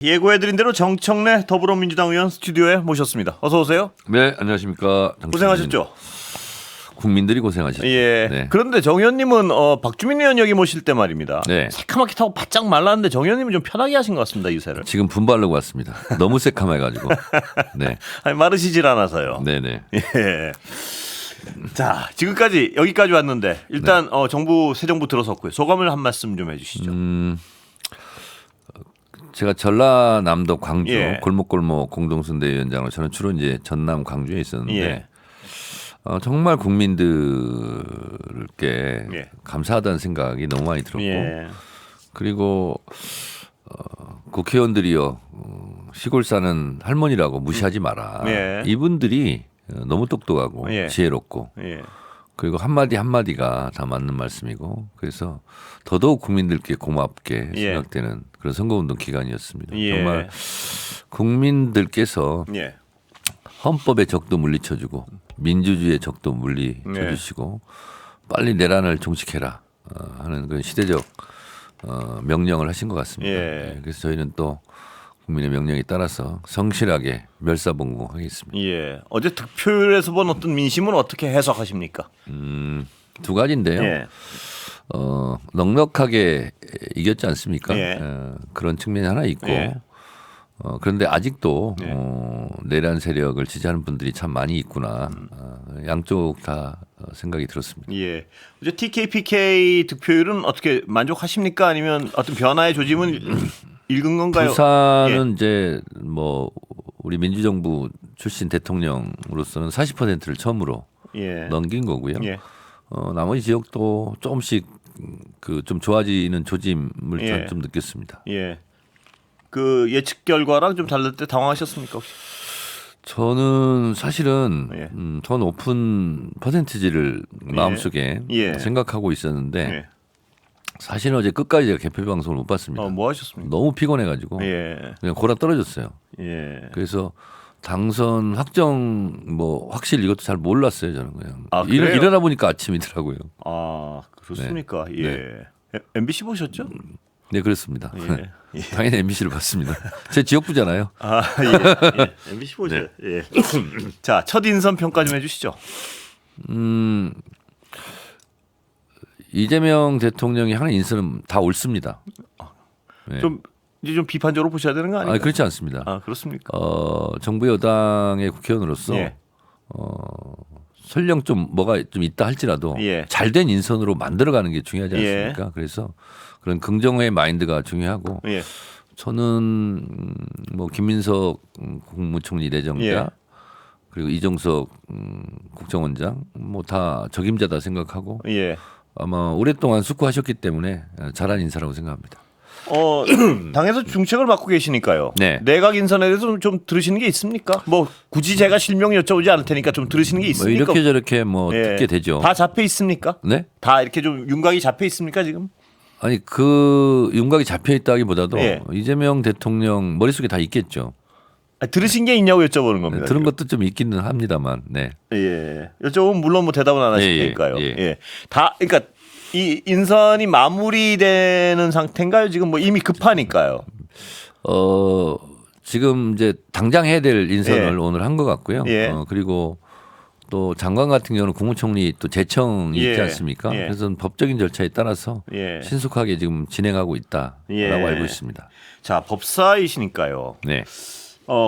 예고해드린 대로 정청래 더불어민주당 의원 스튜디오에 모셨습니다. 어서 오세요. 네, 안녕하십니까. 고생하셨죠? 국민들이 고생하셨죠. 예. 네. 그런데 정 의원님은 박주민 의원 여기 모실 때 말입니다. 네. 새카맣게 타고 바짝 말랐는데 정 의원님은 좀 편하게 하신 것 같습니다. 유세를. 지금 분발하고 왔습니다. 너무 새카매가지고. 네. 아니, 마르시질 않아서요. 네네. 예. 자, 지금까지 여기까지 왔는데 일단 새 정부 들어섰고요. 소감을 한 말씀 좀 해주시죠. 제가 전라남도 광주 예. 골목골목 공동선대위원장으로 저는 주로 이제 전남 광주에 있었는데 예. 정말 국민들께 예. 감사하다는 생각이 너무 많이 들었고 예. 그리고 국회의원들이요 시골 사는 할머니라고 무시하지 마라. 예. 이분들이 너무 똑똑하고 예. 지혜롭고 예. 그리고 한마디 한마디가 다 맞는 말씀이고 그래서 더더욱 국민들께 고맙게 예. 생각되는 그런 선거운동 기간이었습니다. 예. 정말 국민들께서 예. 헌법의 적도 물리쳐주고 민주주의의 적도 물리쳐주시고 빨리 내란을 종식해라 하는 그런 시대적 명령을 하신 것 같습니다. 예. 그래서 저희는 또 국민의 명령에 따라서 성실하게 멸사봉고하겠습니다. 예. 어제 득표율에서 본 어떤 민심은 어떻게 해석하십니까? 두 가지인데요. 예. 넉넉하게 이겼지 않습니까? 예. 그런 측면이 하나 있고 예. 그런데 아직도 예. 내란 세력을 지지하는 분들이 참 많이 있구나. 양쪽 다 생각이 들었습니다. 예. 이제 TKPK 득표율은 어떻게 만족하십니까? 아니면 어떤 변화의 조짐은 읽은 건가요? 부산은 이제 뭐 우리 민주정부 출신 대통령으로서는 40%를 처음으로 예. 넘긴 거고요. 예. 나머지 지역도 조금씩 그 좀 좋아지는 조짐을 예. 좀 느꼈습니다. 예. 그 예측 결과랑 좀 다를 때 당황하셨습니까? 혹시? 저는 사실은 예. 더 높은 퍼센티지를 마음속에 예. 생각하고 있었는데 예. 사실은 어제 끝까지 제가 개표 방송을 못 봤습니다. 뭐 하셨습니까? 너무 피곤해가지고 예. 그냥 골아 떨어졌어요. 예. 그래서 당선 확정 뭐 확실 이것도 잘 몰랐어요. 저는 그냥 아, 그래요? 일어나 보니까 아침이더라고요. 아, 그렇습니까? 네. 예. MBC 보셨죠? 네 그렇습니다. 예. 예. 당연히 MBC를 봤습니다. 제 지역구잖아요. 아, 예. 예. MBC 보죠. 예. 자, 첫 인선 평가 좀 해주시죠. 이재명 대통령이 하는 인선은 다 옳습니다. 네. 좀 이제 좀 비판적으로 보셔야 되는 거 아닌가요? 그렇지 않습니다. 아, 그렇습니까? 정부 여당의 국회의원으로서 예. 설령 좀 뭐가 좀 있다 할지라도 예. 잘된 인선으로 만들어가는 게 중요하지 예. 않습니까? 그래서 그런 긍정의 마인드가 중요하고 예. 저는 뭐 김민석 국무총리 내정자 예. 그리고 이종석 국정원장 뭐 다 적임자다 생각하고 예. 아마 오랫동안 숙고하셨기 때문에 잘한 인사라고 생각합니다. 당에서 중책을 맡고 계시니까요. 네. 내각 인선에 대해서 좀 들으시는 게 있습니까? 뭐 굳이 제가 실명 여쭤보지 않을 테니까 좀 들으시는 게 뭐 있습니까? 이렇게 저렇게 뭐 예. 듣게 되죠. 다 잡혀 있습니까? 네? 다 이렇게 좀 윤곽이 잡혀 있습니까 지금? 아니 그 윤곽이 잡혀 있다기보다도 예. 이재명 대통령 머릿속에 다 있겠죠. 들으신 게 있냐고 여쭤보는 겁니다. 들은 지금. 것도 좀 있기는 합니다만. 네. 예. 여쭤보면 물론 뭐 대답은 안 하실 예, 예, 테니까요. 예. 예. 다 그러니까 이 인선이 마무리되는 상태인가요? 지금 뭐 이미 급하니까요. 지금 이제 당장 해야 될 인선을 예. 오늘 한 것 같고요. 예. 그리고 또 장관 같은 경우는 국무총리 또 제청이 예. 있지 않습니까? 예. 그래서 법적인 절차에 따라서 예. 신속하게 지금 진행하고 있다라고 예. 알고 있습니다. 자, 법사이시니까요. 네.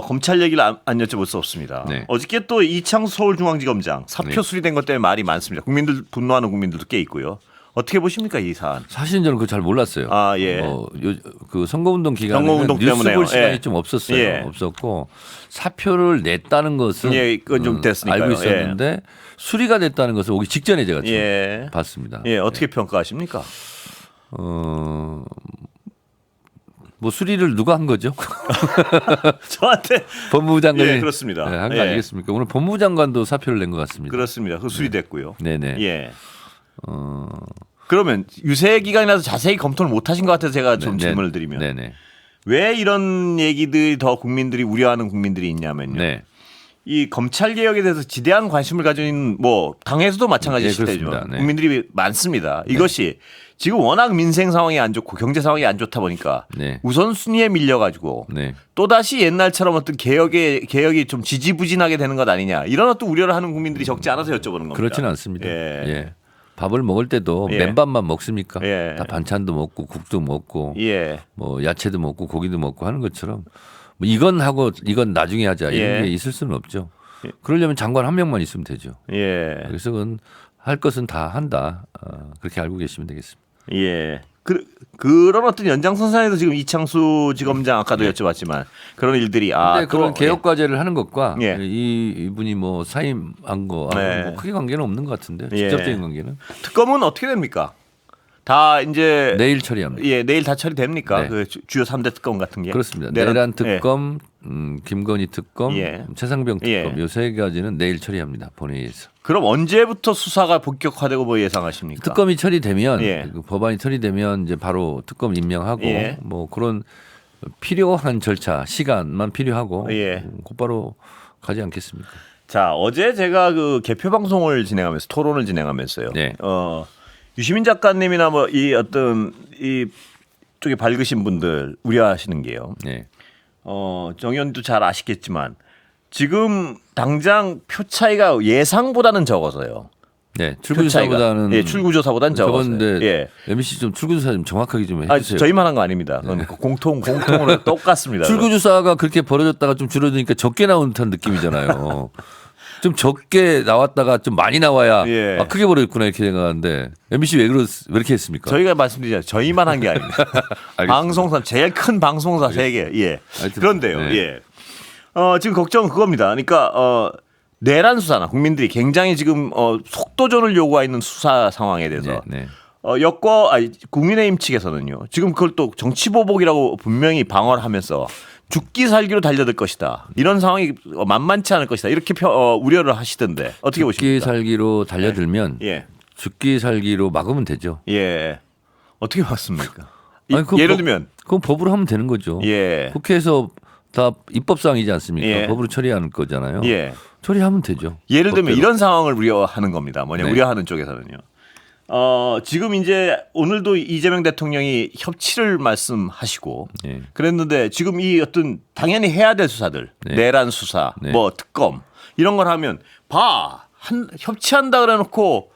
검찰 얘기를 안 여쭤볼 수 없습니다. 네. 어저께 또 이창수 서울중앙지검장 사표 네. 수리된 것 때문에 말이 많습니다. 국민들 분노하는 국민들도 꽤 있고요. 어떻게 보십니까 이 사안? 사실은 저는 그거 잘 몰랐어요. 아, 예. 그 선거운동 기간에 선거운동 뉴스 때문에요. 볼 시간이 예. 좀 없었어요. 예. 없었고 사표를 냈다는 것은 예, 그건 좀 됐으니까요. 알고 있었는데 수리가 됐다는 것을 오기 직전에 제가 좀 예. 봤습니다. 예, 어떻게 평가하십니까? 뭐 수리를 누가 한 거죠? 저한테 법무부 장관이 예, 그렇습니다. 한 거 예. 아니겠습니까? 오늘 법무부 장관도 사표를 낸 것 같습니다. 그렇습니다. 그 수리됐고요. 네네. 예. 그러면 유세 기간이라서 자세히 검토를 못 하신 것 같아서 제가 좀 질문을 드리면 네네. 왜 이런 얘기들이 더 국민들이 우려하는 국민들이 있냐면요. 네. 이 검찰 개혁에 대해서 지대한 관심을 가진 뭐 당에서도 마찬가지 네, 시대죠. 그렇습니다. 네. 국민들이 많습니다. 이것이 지금 워낙 민생 상황이 안 좋고 경제 상황이 안 좋다 보니까 네. 우선순위에 밀려가지고 네. 또 다시 옛날처럼 어떤 개혁이 좀 지지부진하게 되는 것 아니냐 이런 어떤 우려를 하는 국민들이 적지 않아서 여쭤보는 겁니다. 그렇지는 않습니다. 예. 예. 밥을 먹을 때도 예. 맨밥만 먹습니까? 예. 다 반찬도 먹고 국도 먹고 예. 뭐 야채도 먹고 고기도 먹고 하는 것처럼 뭐 이건 하고 이건 나중에 하자 이런 예. 게 있을 수는 없죠. 그러려면 장관 한 명만 있으면 되죠. 예. 그래서 그건 할 것은 다 한다. 그렇게 알고 계시면 되겠습니다. 예. 그런 어떤 연장선상에서 지금 이창수 지검장 아까도 여쭤봤지만 그런 일들이 근데 그런 또, 개혁 과제를 하는 것과 예. 이분이 뭐 사임한 거 네. 뭐 크게 관계는 없는 것 같은데 예. 직접적인 관계는 특검은 어떻게 됩니까? 다 이제 내일 처리합니다. 예, 내일 다 처리됩니까? 네. 그 주요 3대 특검 같은 게. 그렇습니다. 내란- 내란 특검, 김건희 특검, 예. 최상병 특검 예. 요 세 가지는 내일 처리합니다. 본회의에서. 그럼 언제부터 수사가 본격화되고 뭐 예상하십니까? 특검이 처리되면 예. 그 법안이 처리되면 이제 바로 특검 임명하고 예. 뭐 그런 필요한 절차 시간만 필요하고 예. 곧바로 가지 않겠습니까? 자, 어제 제가 그 개표 방송을 진행하면서 토론을 진행하면서요. 네. 유시민 작가님이나 뭐 이 어떤 이 쪽에 밝으신 분들 우려하시는 게요. 네. 정 의원도 잘 아시겠지만 지금 당장 표 차이가 예상보다는 적어서요. 네. 표 차이가. 출구조사보다는 예, 출구조사보다는 적었어요. 적었는데 예. MBC 좀 출구조사 좀 정확하게 좀 아, 해주세요. 저희만 한 거 아닙니다. 그건 공통으로 똑같습니다. 출구조사가 그렇게 벌어졌다가 좀 줄어드니까 적게 나오는 듯한 느낌이잖아요. 좀 적게 나왔다가 좀 많이 나와야 예. 아, 크게 벌어졌구나 이렇게 생각하는데 MBC 왜 이렇게 했습니까? 저희가 말씀드리잖아요. 저희만 한 게 아닙니다. 알겠습니다. 방송사 제일 큰 방송사 세 개. 예. 하여튼, 그런데요. 네. 예. 지금 걱정은 그겁니다. 그러니까 내란 수사나 국민들이 굉장히 지금 속도전을 요구하고 있는 수사 상황에 대해서 네, 네. 국민의힘 측에서는요. 지금 그걸 또 정치보복이라고 분명히 방어를 하면서 죽기 살기로 달려들 것이다. 이런 상황이 만만치 않을 것이다. 이렇게 우려를 하시던데 어떻게 죽기 보십니까? 살기로 달려들면 예. 죽기 살기로 막으면 되죠. 예. 어떻게 봤습니까? 아니, 그건 예를 법- 들면 그건 법으로 하면 되는 거죠. 예. 국회에서 다 입법사항이지 않습니까? 예. 법으로 처리하는 거잖아요. 예. 처리하면 되죠. 예를 들면 법대로. 이런 상황을 우려하는 겁니다. 뭐냐 네. 우려하는 쪽에서는요. 지금 이제 오늘도 이재명 대통령이 협치를 말씀하시고 예. 그랬는데 지금 이 어떤 당연히 해야 될 수사들 네. 내란 수사 네. 뭐 특검 이런 걸 하면 협치한다 그래놓고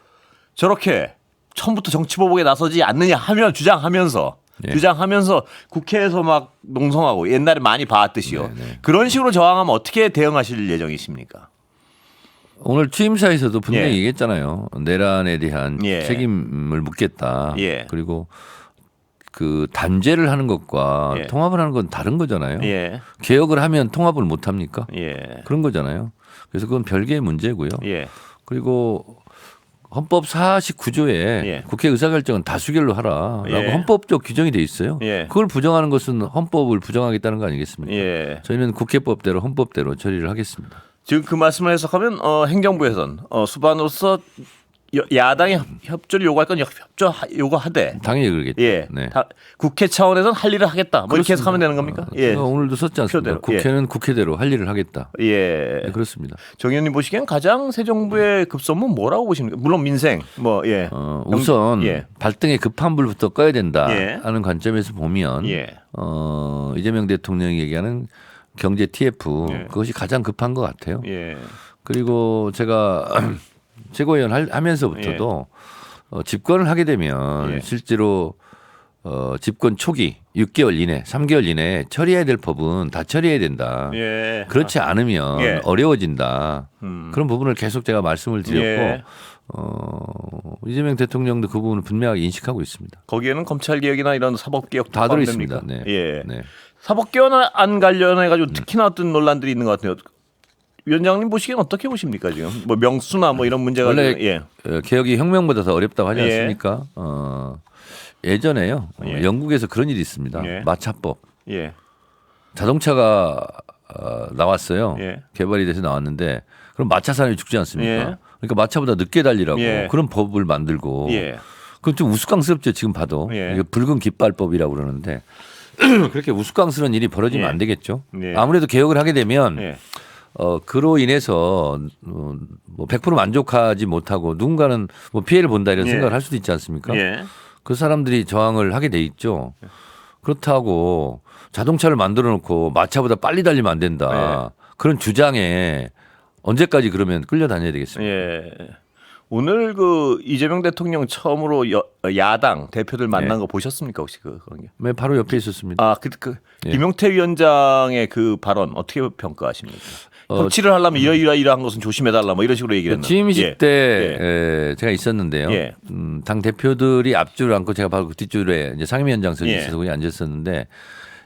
저렇게 처음부터 정치보복에 나서지 않느냐 하면 주장하면서 국회에서 막 농성하고 옛날에 많이 봐왔듯이요. 네. 그런 식으로 저항하면 어떻게 대응하실 예정이십니까? 오늘 취임사에서도 분명히 예. 얘기했잖아요. 내란에 대한 예. 책임을 묻겠다. 예. 그리고 그 단죄를 하는 것과 예. 통합을 하는 건 다른 거잖아요. 예. 개혁을 하면 통합을 못 합니까? 예. 그런 거잖아요. 그래서 그건 별개의 문제고요. 예. 그리고 헌법 49조에 예. 국회 의사결정은 다수결로 하라라고 예. 헌법적 규정이 돼 있어요. 예. 그걸 부정하는 것은 헌법을 부정하겠다는 거 아니겠습니까? 예. 저희는 국회법대로 헌법대로 처리를 하겠습니다. 지금 그 말씀을 해석하면 행정부에선 수반으로서 야당이 협조를 요구할 건 협조 요구하되 당연히 그러겠죠. 예. 네. 국회 차원에서는 할 일을 하겠다. 뭐 이렇게 그렇습니다. 해석하면 되는 겁니까? 예. 제가 오늘도 썼지 않습니까? 표대로. 예. 국회는 국회대로 할 일을 하겠다. 예. 네, 그렇습니다. 정 의원님 보시기엔 가장 새 정부의 급선무 뭐라고 보십니까? 물론 민생 예. 우선 예. 발등에 급한 불부터 꺼야 된다 예. 하는 관점에서 보면 예. 이재명 대통령이 얘기하는 경제 TF 예. 그것이 가장 급한 것 같아요. 예. 그리고 제가 최고위원 하면서부터도 집권을 하게 되면 예. 실제로 집권 초기 6개월 이내, 3개월 이내에 처리해야 될 법은 다 처리해야 된다. 예. 그렇지 않으면 예. 어려워진다. 그런 부분을 계속 제가 말씀을 드렸고 예. 이재명 대통령도 그 부분을 분명하게 인식하고 있습니다. 거기에는 검찰 개혁이나 이런 사법 개혁 다 들어 있습니다. 네. 예. 네. 사법 개혁안 관련해 가지고 특히나 어떤 논란들이 있는 것 같아요. 위원장님 보시기엔 어떻게 보십니까 지금? 뭐 명수나 뭐 이런 문제가 원래 예. 개혁이 혁명보다 더 어렵다고 하지 예. 않습니까? 예전에요. 예. 영국에서 그런 일이 있습니다. 예. 마차법. 예. 자동차가 나왔어요. 예. 개발이 돼서 나왔는데 그럼 마차 사람이 죽지 않습니까? 예. 그러니까 마차보다 늦게 달리라고 예. 그런 법을 만들고 예. 그건 좀 우스꽝스럽죠. 지금 봐도 예. 이게 붉은 깃발법이라고 그러는데 그렇게 우스꽝스러운 일이 벌어지면 예. 안 되겠죠. 예. 아무래도 개혁을 하게 되면 예. 그로 인해서 뭐 100% 만족하지 못하고 누군가는 뭐 피해를 본다 이런 예. 생각을 할 수도 있지 않습니까? 예. 그 사람들이 저항을 하게 돼 있죠. 그렇다고 자동차를 만들어 놓고 마차보다 빨리 달리면 안 된다. 그런 주장에 언제까지 그러면 끌려다녀야 되겠습니까? 예. 오늘 그 이재명 대통령 처음으로 야당 대표들 만난 거 보셨습니까 혹시 그런 게? 네, 바로 옆에 있었습니다. 아, 예. 김용태 위원장의 그 발언 어떻게 평가하십니까? 협치를 하려면 이러이러한 것은 조심해달라 뭐 이런 식으로 얘기를 했는데. 취임식 예. 때 제가 있었는데요. 예. 당 대표들이 앞줄 앉고 제가 바로 그 뒷줄에 이제 상임위원장석에 예. 있어서 거기 앉았었는데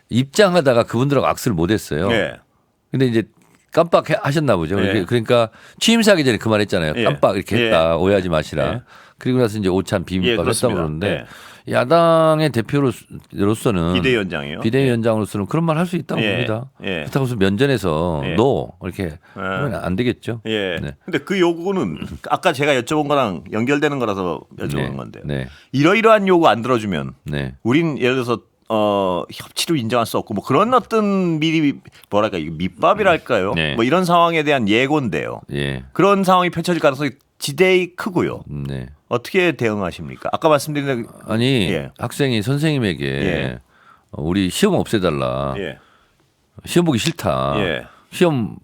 입장하다가 그분들하고 악수를 못했어요. 예. 근데 이제 깜빡 하셨나 보죠. 예. 그러니까 취임사하기 전에 그 말했잖아요. 예. 깜빡 이렇게 했다. 예. 오해하지 마시라. 예. 그리고 나서 이제 오찬 비빔밥 예, 했다고 그렇습니다. 그러는데 야당의 대표로서는 비대위원장이에요. 비대위원장으로서는 그런 말 할 수 있다고 예. 봅니다. 예. 그렇다고 해서 면전에서 예. 노 이렇게 하면 안 되겠죠. 예. 네. 근데 그 요구는 아까 제가 여쭤본 거랑 연결되는 거라서 여쭤본 네. 건데요. 네. 이러이러한 요구 안 들어주면 네. 우린 예를 들어서 협치로 인정할 수 없고 뭐 그런 어떤 미리 뭐랄까 이거 밑밥이랄까요? 네. 뭐 이런 상황에 대한 예고인데요. 예. 그런 상황이 펼쳐질 가능성이 지대히 크고요. 네. 어떻게 대응하십니까? 아까 말씀드린 아니 예. 학생이 선생님에게 예. 우리 시험 없애달라. 예. 시험 보기 싫다. 예. 시험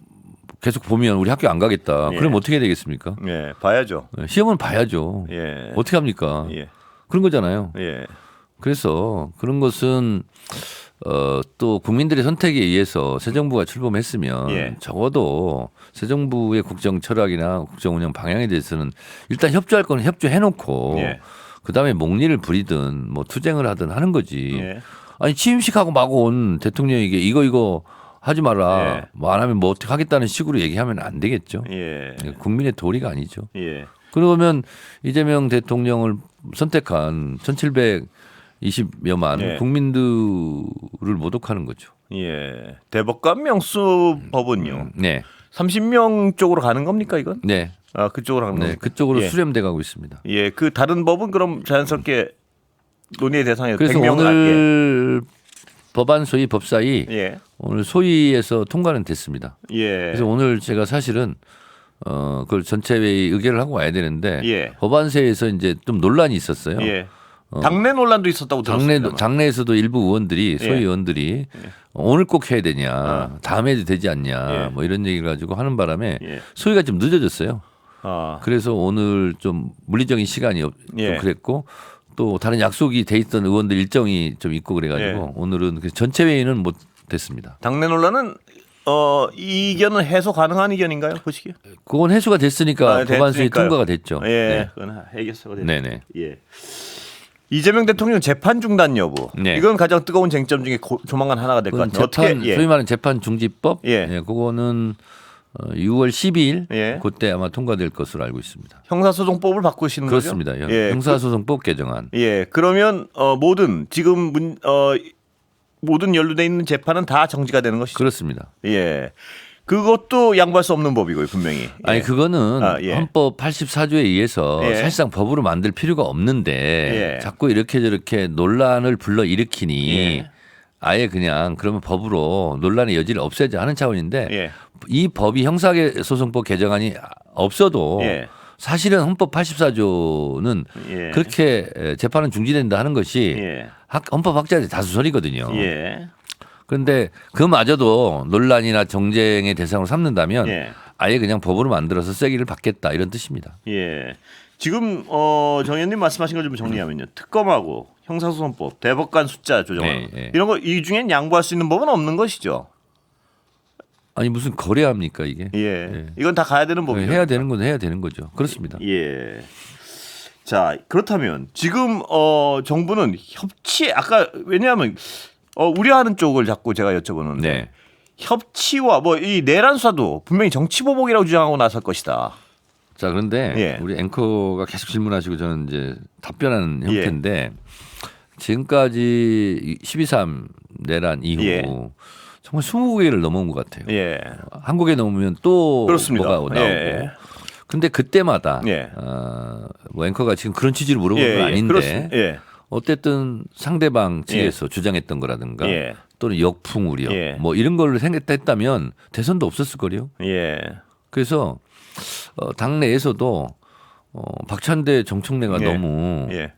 계속 보면 우리 학교 안 가겠다. 예. 그럼 어떻게 해야 되겠습니까? 예, 봐야죠. 시험은 봐야죠. 예. 어떻게 합니까? 예. 그런 거잖아요. 예. 그래서 그런 것은 또 국민들의 선택에 의해서 새 정부가 출범했으면 예. 적어도 새 정부의 국정 철학이나 국정 운영 방향에 대해서는 일단 협조할 거는 협조해놓고 예. 그다음에 목리를 부리든 뭐 투쟁을 하든 하는 거지. 예. 아니 취임식하고 마구 온 대통령에게 이거 하지 마라. 예. 뭐 안 하면 뭐 어떻게 하겠다는 식으로 얘기하면 안 되겠죠. 예. 국민의 도리가 아니죠. 예. 그러면 이재명 대통령을 선택한 1720여만 예. 국민들을 모독하는 거죠. 예. 대법관 명수 법은요. 네. 30명 쪽으로 가는 겁니까 이건? 네. 아, 그쪽으로 가는 네. 겁니까? 그쪽으로 예. 수렴돼 가고 있습니다. 예. 그 다른 법은 그럼 자연스럽게 논의의 대상에 그래서 100명 오늘 법안 소위 법사위 예. 오늘 소위에서 통과는 됐습니다. 예. 그래서 오늘 제가 사실은 그걸 전체회의 의결을 하고 와야 되는데 예. 법안세에서 이제 좀 논란이 있었어요. 예. 당내 논란도 있었다고 들었습니다. 당내에서도 일부 의원들이 소위 예. 의원들이 오늘 꼭 해야 되냐, 다음에 해도 되지 않냐, 예. 뭐 이런 얘기를 가지고 하는 바람에 예. 소위가 좀 늦어졌어요. 아. 그래서 오늘 좀 물리적인 시간이 좀 예. 그랬고 또 다른 약속이 돼 있던 의원들 일정이 좀 있고 그래가지고 예. 오늘은 그 전체 회의는 못 됐습니다. 당내 논란은 이 의견은 해소 가능한 의견인가요? 보시기에? 그건 해소가 됐으니까 법안 소위 됐으니까요. 통과가 됐죠. 예. 네. 그건 해결사가 됐 네네. 예. 이재명 대통령 재판 중단 여부. 네. 이건 가장 뜨거운 쟁점 중에 조만간 하나가 될 것 그건 같아요. 재판 어떻게? 예. 소위 말하는 재판 중지법. 예. 예, 그거는 6월 12일 예. 그때 아마 통과될 것으로 알고 있습니다. 형사소송법을 바꾸시는 그렇습니다. 거죠? 예. 형사소송법 개정안. 예. 그러면 모든 지금 모든 연루돼 있는 재판은 다 정지가 되는 것이죠. 그렇습니다. 예. 그것도 양보할 수 없는 법이고요, 분명히. 예. 아니 그거는 예. 헌법 84조에 의해서 예. 사실상 법으로 만들 필요가 없는데 예. 자꾸 이렇게 저렇게 논란을 불러 일으키니 예. 아예 그냥 그러면 법으로 논란의 여지를 없애자 하는 차원인데 예. 이 법이 형사소송법 개정안이 없어도 예. 사실은 헌법 84조는 예. 그렇게 재판은 중지된다 하는 것이 예. 헌법 학자들의 다수 소리거든요. 예. 그런데 그마저도 논란이나 정쟁의 대상으로 삼는다면 예. 아예 그냥 법으로 만들어서 세기를 받겠다 이런 뜻입니다. 예. 지금 정 의원님 말씀하신 걸 좀 정리하면요. 특검하고 형사소송법, 대법관 숫자 조정하는 네, 네. 이런 거 이 중엔 양보할 수 있는 법은 없는 것이죠. 아니 무슨 거래합니까 이게? 예. 이건 다 가야 되는 법이죠. 해야 되는 건 해야 되는 거죠. 그렇습니다. 예. 자, 그렇다면 지금 정부는 협치 아까 왜냐하면 우려하는 쪽을 자꾸 제가 여쭤보는데 네. 협치와 뭐 이 내란 수사도 분명히 정치 보복이라고 주장하고 나설 것이다. 자 그런데 예. 우리 앵커가 계속 질문하시고 저는 이제 답변하는 예. 형태인데 지금까지 12.3 내란 이후 예. 정말 20개를 넘어온 것 같아요. 예. 한국에 넘으면 또 그렇습니다. 뭐가 나오고. 예. 근데 그때마다 예. 뭐 앵커가 지금 그런 취지로 물어보는 건 아닌데 예. 어쨌든 상대방 측에서 주장했던 거라든가 예. 또는 역풍 우려 예. 뭐 이런 걸로 생겼다 했다면 대선도 없었을 거요. 예. 그래서 당내에서도 박찬대 정청래가 예. 너무 예.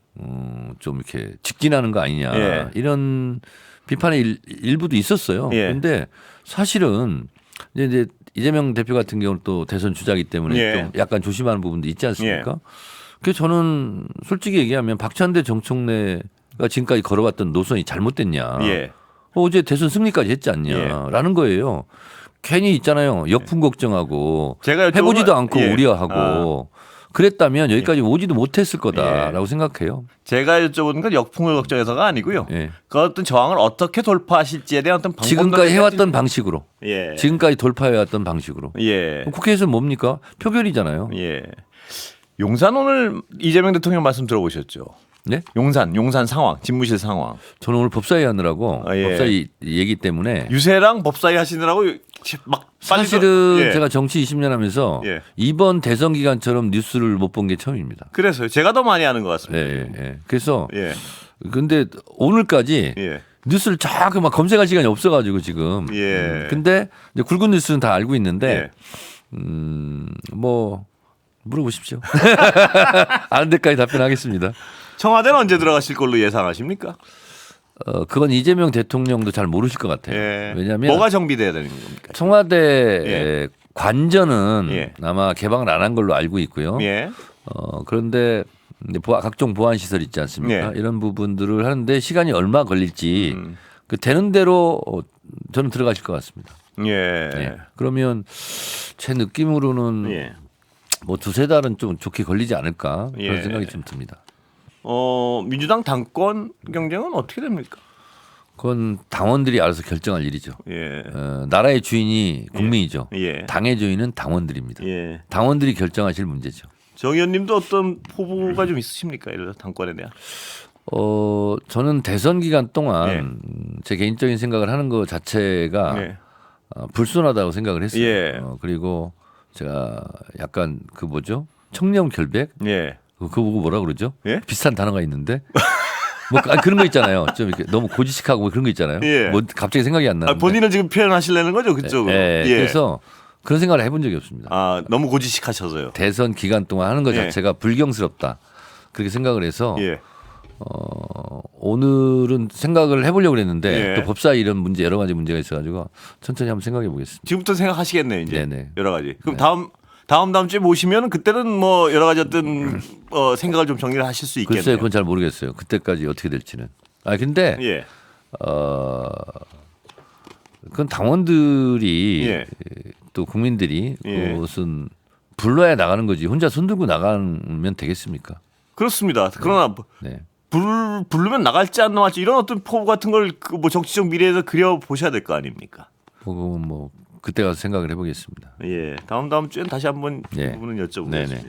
좀 이렇게 직진하는 거 아니냐 예. 이런 비판의 일부도 있었어요. 예. 그런데 사실은 이제 이재명 대표 같은 경우는 또 대선 주자이기 때문에 예. 좀 약간 조심하는 부분도 있지 않습니까? 그래서 저는 솔직히 얘기하면 박찬대 정청래가 지금까지 걸어왔던 노선이 잘못됐냐. 예. 어제 대선 승리까지 했지 않냐라는 거예요. 괜히 있잖아요. 역풍 걱정하고 제가 여쭤보면- 해보지도 않고 예. 우려하고 그랬다면 여기까지 오지도 못했을 거다라고 생각해요. 제가 여쭤보는 건 역풍을 걱정해서가 아니고요. 예. 그 어떤 저항을 어떻게 돌파하실지에 대한 어떤 방법 지금까지 해왔던 방식으로 예. 지금까지 돌파해왔던 방식으로 예. 국회에서 뭡니까? 표결이잖아요. 예. 용산 오늘 이재명 대통령 말씀 들어보셨죠? 네? 용산 상황, 집무실 상황. 저는 오늘 법사위 하느라고 예. 법사위 얘기 때문에 유세랑 법사위 하시느라고 막 빨리 사실은 예. 제가 정치 20년 하면서 예. 이번 대선 기간처럼 뉴스를 못 본 게 처음입니다. 그래서요. 제가 더 많이 하는 것 같습니다. 예. 그래서 예. 근데 오늘까지 예. 뉴스를 자꾸 막 검색할 시간이 없어가지고 지금. 예. 근데 이제 굵은 뉴스는 다 알고 있는데 예. 뭐 물어보십시오. 아는 데까지 답변하겠습니다. 청와대는 언제 들어가실 걸로 예상하십니까? 그건 이재명 대통령도 잘 모르실 것 같아요. 예. 왜냐하면 뭐가 정비돼야 되는 겁니까? 청와대 예. 관전은 예. 아마 개방을 안 한 걸로 알고 있고요. 예. 그런데 이제 각종 보안 시설 있지 않습니까? 예. 이런 부분들을 하는데 시간이 얼마 걸릴지 그 되는 대로 저는 들어가실 것 같습니다. 예. 예. 그러면 제 느낌으로는 예. 뭐 두세 달은 좀 좋게 걸리지 않을까 그런 예. 생각이 좀 듭니다. 민주당 당권 경쟁은 어떻게 됩니까? 그건 당원들이 알아서 결정할 일이죠. 예. 나라의 주인이 국민이죠. 예. 당의 주인은 당원들입니다. 예. 당원들이 결정하실 문제죠. 정 의원님도 어떤 포부가 좀 있으십니까? 이런 당권에 대한. 저는 대선 기간 동안 예. 제 개인적인 생각을 하는 것 자체가 예. 불순하다고 생각을 했어요. 예. 그리고 제가 약간 그 뭐죠? 청렴 결백? 예. 그거 보고 뭐라 그러죠? 예? 비슷한 단어가 있는데 뭐 그런 거 있잖아요. 좀 이렇게 너무 고지식하고 뭐 그런 거 있잖아요. 예. 뭐 갑자기 생각이 안 나는데. 본인은 지금 표현하시려는 거죠, 그쪽으로. 예. 예. 그래서 그런 생각을 해본 적이 없습니다. 너무 고지식하셔서요. 대선 기간 동안 하는 것 예. 자체가 불경스럽다. 그렇게 생각을 해서 예. 오늘은 생각을 해보려고 그랬는데 예. 또 법사위 이런 문제 여러 가지 문제가 있어가지고 천천히 한번 생각해 보겠습니다. 지금부터 생각하시겠네요, 이제. 네네. 여러 가지. 그럼 다음 주에 모시면 그때는 뭐 여러 가지 어떤 생각을 좀 정리를 하실 수 있겠네요. 글쎄요, 그건 잘 모르겠어요. 그때까지 어떻게 될지는. 근데 예. 그건 당원들이 예. 또 국민들이 예. 그것은 불러야 나가는 거지 혼자 손들고 나가면 되겠습니까? 그렇습니다. 그러나 네. 부르면 나갈지 안 나갈지 이런 어떤 포부 같은 걸 뭐 정치적 미래에서 그려 보셔야 될 거 아닙니까? 그거 뭐 그때 가서 생각을 해보겠습니다. 예. 다음 주엔 다시 한번 이 네. 부분은 여쭤보겠습니다. 네네.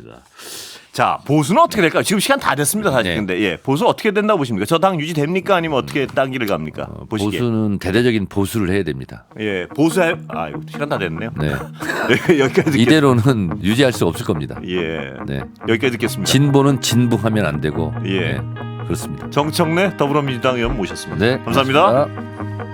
자, 보수는 어떻게 될까요? 지금 시간 다 됐습니다, 사실. 네. 근데 예, 보수 어떻게 된다고 보십니까? 저 당 유지됩니까? 아니면 어떻게 딴 길을 갑니까? 보시기에. 보수는 대대적인 보수를 해야 됩니다. 예, 이거 시간 다 됐네요. 네. 여기까지 듣겠습니다. 이대로는 유지할 수 없을 겁니다. 예. 네. 여기까지 듣겠습니다. 진보는 진부하면 안 되고. 예. 네. 그렇습니다. 정청래 더불어민주당 의원 모셨습니다. 네. 감사합니다. 고맙습니다.